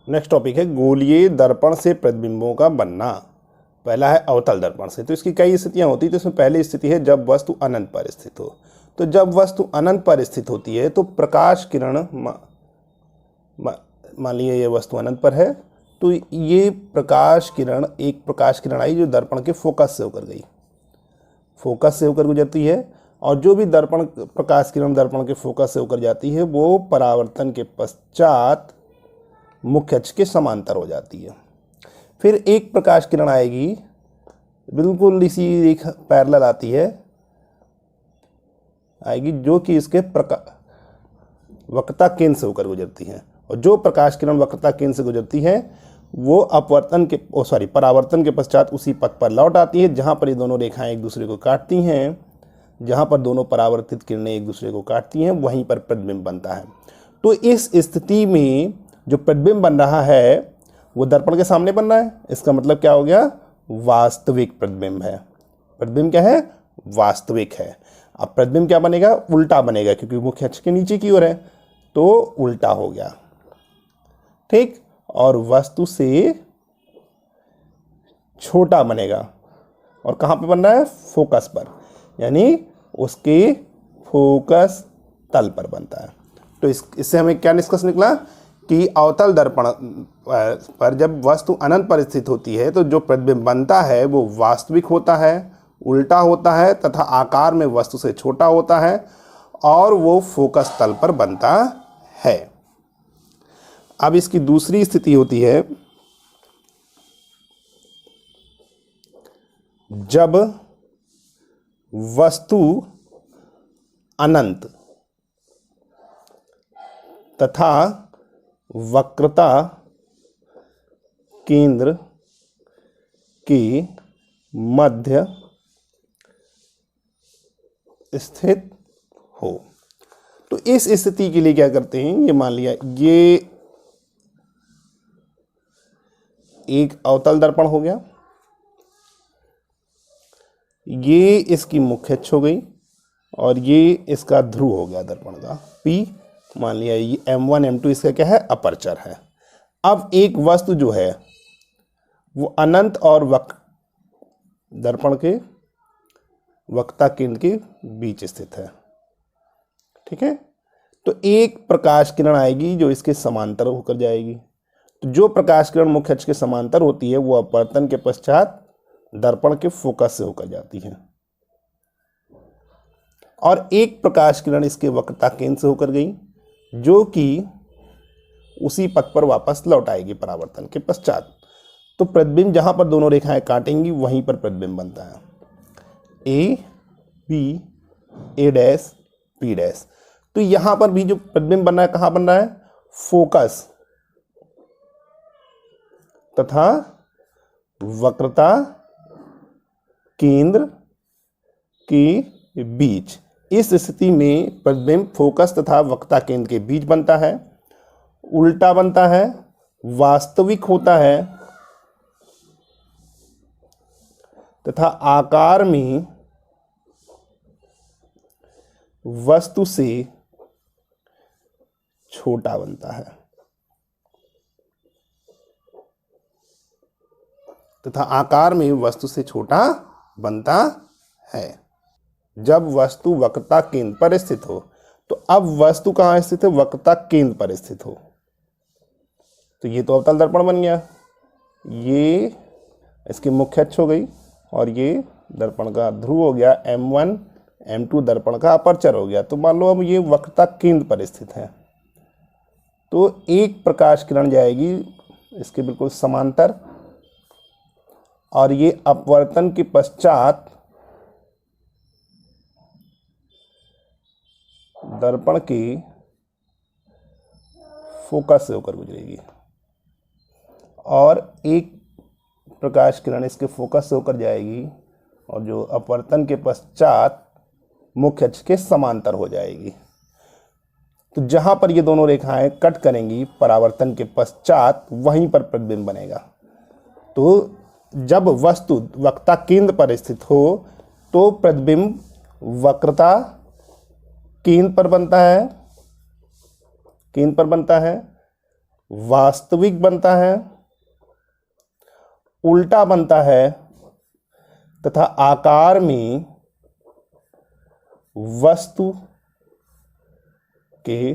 Next topic है गोलीय दर्पण से प्रतिबिंबों का बनना। पहला है अवतल दर्पण से। तो इसकी कई स्थितियां होती है। तो इसमें पहली स्थिति है जब वस्तु अनंत पर स्थित हो। तो जब वस्तु अनंत पर स्थित होती है तो प्रकाश किरण, मान लीजिए ये वस्तु अनंत पर है, तो ये प्रकाश किरण, एक प्रकाश किरण आई जो दर्पण के फोकस से होकर गई, फोकस से होकर गुजरती है, और जो भी दर्पण प्रकाश किरण दर्पण के फोकस से होकर जाती है वो परावर्तन के पश्चात मुख्य अक्ष के समांतर हो जाती है। फिर एक प्रकाश किरण आएगी, बिल्कुल इसी एक पैरेलल आती है, आएगी जो कि इसके वक्रता केंद्र से होकर गुजरती है, और जो प्रकाश किरण वक्रता केंद्र से गुजरती है वो परावर्तन के पश्चात उसी पथ पर लौट आती है जहाँ पर ये दोनों रेखाएं एक दूसरे को काटती हैं, जहाँ पर दोनों परावर्तित किरणें एक दूसरे को काटती हैं, वहीं पर प्रतिबिंब बनता है। तो इस स्थिति में जो प्रतिबिंब बन रहा है वो दर्पण के सामने बन रहा है। इसका मतलब क्या हो गया? वास्तविक प्रतिबिंब है। प्रतिबिंब क्या है? वास्तविक है। अब प्रतिबिंब क्या बनेगा? उल्टा बनेगा, क्योंकि मुख्य अक्ष के नीचे की ओर है तो उल्टा हो गया, ठीक। और वस्तु से छोटा बनेगा, और कहाँ पे बन रहा है? फोकस पर, यानी उसके फोकस तल पर बनता है। तो इससे हमें क्या निष्कर्ष निकला कि अवतल दर्पण पर जब वस्तु अनंत पर स्थित होती है तो जो प्रतिबिंब बनता है वो वास्तविक होता है, उल्टा होता है, तथा आकार में वस्तु से छोटा होता है, और वो फोकस तल पर बनता है। अब इसकी दूसरी स्थिति होती है जब वस्तु अनंत तथा वक्रता केंद्र के मध्य स्थित हो। तो इस स्थिति के लिए क्या करते हैं? ये मान लिया ये एक अवतल दर्पण हो गया, ये इसकी मुख्य अक्ष हो गई, और ये इसका ध्रुव हो गया दर्पण का P। मान लिया ये M1 M2 इसका क्या है? अपर्चर है। अब एक वस्तु जो है वो अनंत और दर्पण के वक्रता केंद्र के बीच स्थित है, ठीक है। तो एक प्रकाश किरण आएगी जो इसके समांतर होकर जाएगी। तो जो प्रकाश किरण मुख्य अक्ष के समांतर होती है वो अपवर्तन के पश्चात दर्पण के फोकस से होकर जाती है, और एक प्रकाश किरण इसके वक्रता केंद्र से होकर गई जो कि उसी पथ पर वापस लौट आएगी परावर्तन के पश्चात। तो प्रतिबिंब जहां पर दोनों रेखाएं काटेंगी वहीं पर प्रतिबिंब बनता है, A B A dash B dash. तो यहां पर भी जो प्रतिबिंब बन रहा है कहां बन रहा है? फोकस तथा वक्रता केंद्र के बीच। इस स्थिति में प्रतिबिंब फोकस तथा वक्रता केंद्र के बीच बनता है, उल्टा बनता है, वास्तविक होता है, तथा आकार में वस्तु से छोटा बनता है, तथा आकार में वस्तु से छोटा बनता है। जब वस्तु वक्रता केंद्र पर स्थित हो, तो अब वस्तु कहाँ स्थित है? वक्रता केंद्र पर स्थित हो। तो ये तो अवतल दर्पण बन गया, ये इसकी मुख्य अक्ष हो गई, और ये दर्पण का ध्रुव हो गया, M1 M2 दर्पण का अपर्चर हो गया। तो मान लो अब ये वक्रता केंद्र पर स्थित है, तो एक प्रकाश किरण जाएगी इसके बिल्कुल समांतर, और ये अपवर्तन के पश्चात दर्पण के फोकस से होकर गुजरेगी, और एक प्रकाश किरण इसके फोकस से होकर जाएगी, और जो अपवर्तन के पश्चात मुख्य अक्ष के समांतर हो जाएगी। तो जहां पर ये दोनों रेखाएं कट करेंगी परावर्तन के पश्चात वहीं पर प्रतिबिंब बनेगा। तो जब वस्तु वक्रता केंद्र पर स्थित हो तो प्रतिबिंब वक्रता केंद्र पर बनता है, वास्तविक बनता है, उल्टा बनता है तथा आकार में वस्तु के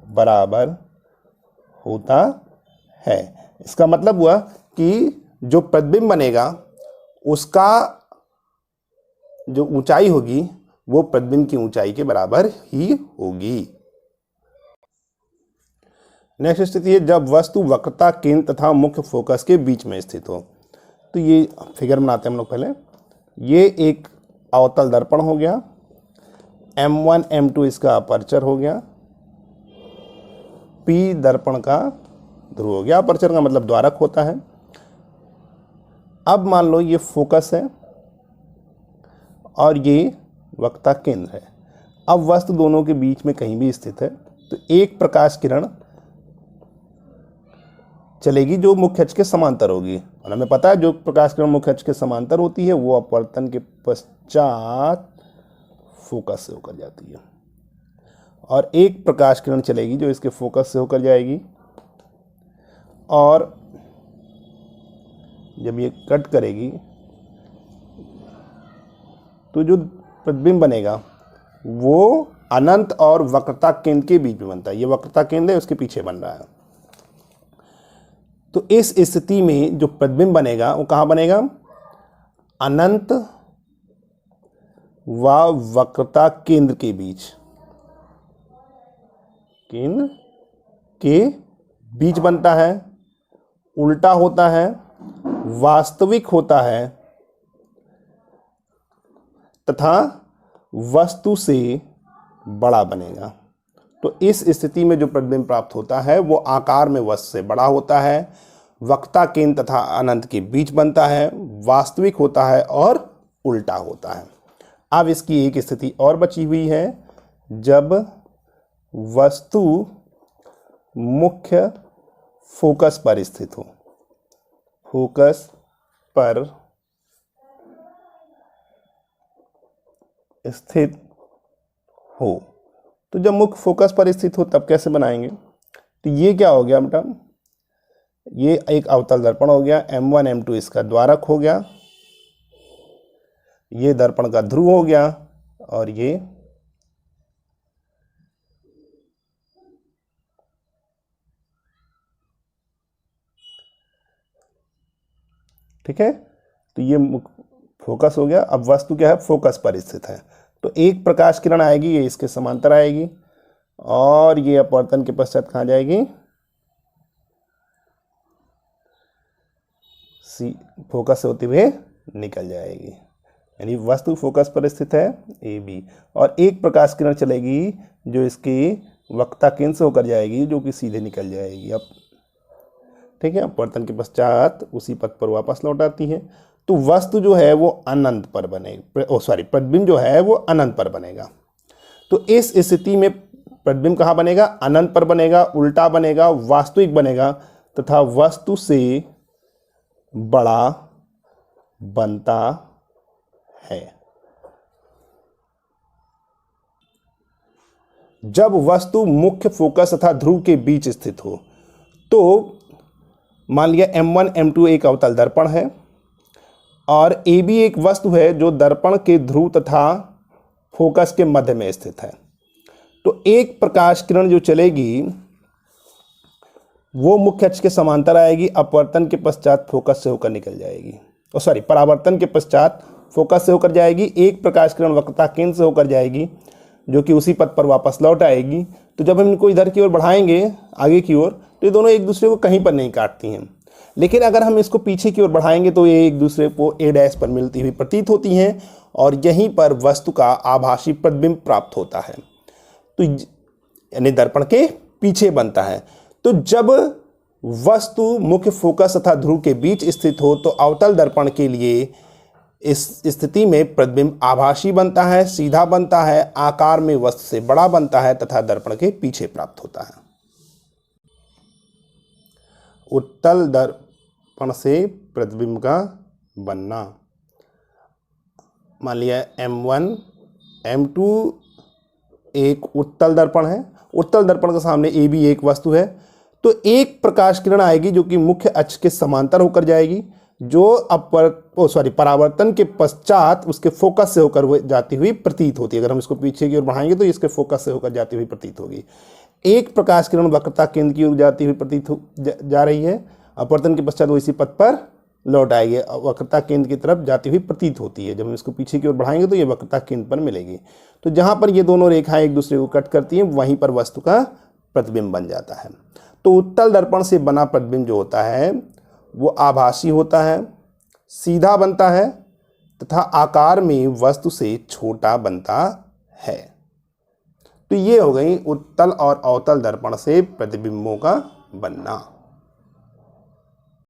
बराबर होता है। इसका मतलब हुआ कि जो प्रतिबिंब बनेगा उसका जो ऊंचाई होगी वो प्रतिबिंब की ऊंचाई के बराबर ही होगी। नेक्स्ट स्थिति है जब वस्तु वक्रता केंद्र तथा मुख्य फोकस के बीच में स्थित हो। तो ये फिगर बनाते हैं हम लोग पहले। ये एक अवतल दर्पण हो गया, M1 M2 इसका अपर्चर हो गया, P दर्पण का ध्रुव हो गया। अपर्चर का मतलब द्वारक होता है। अब मान लो ये फोकस है और ये वक्रता केंद्र है। अब वस्तु दोनों के बीच में कहीं भी स्थित है तो एक प्रकाश किरण चलेगी जो मुख्य अक्ष के समांतर होगी, और हमें पता है जो प्रकाश किरण मुख्य अक्ष के समांतर होती है वो अपवर्तन के पश्चात फोकस से होकर जाती है, और एक प्रकाश किरण चलेगी जो इसके फोकस से होकर जाएगी, और जब ये कट करेगी तो जो प्रतिबिंब बनेगा वो अनंत और वक्रता केंद्र के बीच में बनता है। ये वक्रता केंद्र है, उसके पीछे बन रहा है। तो इस स्थिति में जो प्रतिबिंब बनेगा वो कहाँ बनेगा? अनंत व वक्रता केंद्र के बीच, केंद्र के बीच बनता है, उल्टा होता है, वास्तविक होता है तथा वस्तु से बड़ा बनेगा। तो इस स्थिति में जो प्रतिबिंब प्राप्त होता है वो आकार में वस्तु से बड़ा होता है, वक्रता केंद्र तथा अनंत के बीच बनता है, वास्तविक होता है और उल्टा होता है। अब इसकी एक स्थिति और बची हुई है जब वस्तु मुख्य फोकस पर स्थित हो। फोकस पर स्थित हो, तो जब मुख्य फोकस पर स्थित हो तब कैसे बनाएंगे? तो ये क्या हो गया बेटा? ये एक अवतल दर्पण हो गया, M1 M2 इसका द्वारक हो गया, ये दर्पण का ध्रुव हो गया, और ये ठीक है। तो ये फोकस हो गया। अब वस्तु क्या है? फोकस पर स्थित है। तो एक प्रकाश किरण आएगी, ये इसके समांतर आएगी, और ये अपवर्तन के पश्चात कहाँ जाएगी? फोकस से होते हुए निकल जाएगी। यानी वस्तु फोकस पर स्थित है AB, और एक प्रकाश किरण चलेगी जो इसकी वक्रता केंद्र से होकर जाएगी, जो कि सीधे निकल जाएगी। अब ठीक है, अपवर्तन के पश्चात उसी पथ पर वापस लौट आती है। तो वस्तु जो है वो अनंत पर बनेगा, प्रतिबिंब जो है वो अनंत पर बनेगा। तो इस स्थिति में प्रतिबिंब कहाँ बनेगा? अनंत पर बनेगा, उल्टा बनेगा, वास्तविक बनेगा तथा वस्तु से बड़ा बनता है। जब वस्तु मुख्य फोकस तथा ध्रुव के बीच स्थित हो, तो मान लिया M1 M2 एक अवतल दर्पण है और AB एक वस्तु है जो दर्पण के ध्रुव तथा फोकस के मध्य में स्थित है। तो एक प्रकाश किरण जो चलेगी वो मुख्य अक्ष के समांतर आएगी, अपवर्तन के पश्चात फोकस से होकर निकल जाएगी, परावर्तन के पश्चात फोकस से होकर जाएगी। एक प्रकाश किरण वक्रता केंद्र से होकर जाएगी जो कि उसी पथ पर वापस लौट आएगी। तो जब हम इनको इधर की ओर बढ़ाएंगे आगे की ओर, तो ये दोनों एक दूसरे को कहीं पर नहीं काटती हैं। लेकिन अगर हम इसको पीछे की ओर बढ़ाएंगे तो ये एक दूसरे को A' पर मिलती हुई प्रतीत होती हैं, और यहीं पर वस्तु का आभासी प्रतिबिंब प्राप्त होता है। तो यानी दर्पण के पीछे बनता है। तो जब वस्तु मुख्य फोकस तथा ध्रुव के बीच स्थित हो तो अवतल दर्पण के लिए इस स्थिति में प्रतिबिंब आभासी बनता है, सीधा बनता है, आकार में वस्तु से बड़ा बनता है तथा दर्पण के पीछे प्राप्त होता है। उत्तल दर्पण से प्रतिबिंब का बनना, मान लिया M1 M2 एक उत्तल दर्पण है। उत्तल दर्पण के सामने AB एक वस्तु है, तो एक प्रकाश किरण आएगी जो कि मुख्य अक्ष के समांतर होकर जाएगी, जो परावर्तन के पश्चात उसके फोकस से होकर जाती हुई प्रतीत होती है। अगर हम इसको पीछे की ओर बढ़ाएंगे तो इसके फोकस से होकर जाती हुई प्रतीत होगी। एक प्रकाश किरण वक्रता केंद्र की ओर जाती हुई प्रतीत जा रही है, अपवर्तन के पश्चात वो इसी पथ पर लौट आएगी, वक्रता केंद्र की तरफ जाती हुई प्रतीत होती है। जब हम इसको पीछे की ओर बढ़ाएंगे तो ये वक्रता केंद्र पर मिलेगी। तो जहां पर ये दोनों रेखाएं एक दूसरे को कट करती हैं वहीं पर वस्तु का प्रतिबिंब बन जाता है। तो उत्तल दर्पण से बना प्रतिबिंब जो होता है वो आभासी होता है, सीधा बनता है तथा आकार में वस्तु से छोटा बनता है। तो ये हो गई उत्तल और अवतल दर्पण से प्रतिबिंबों का बनना।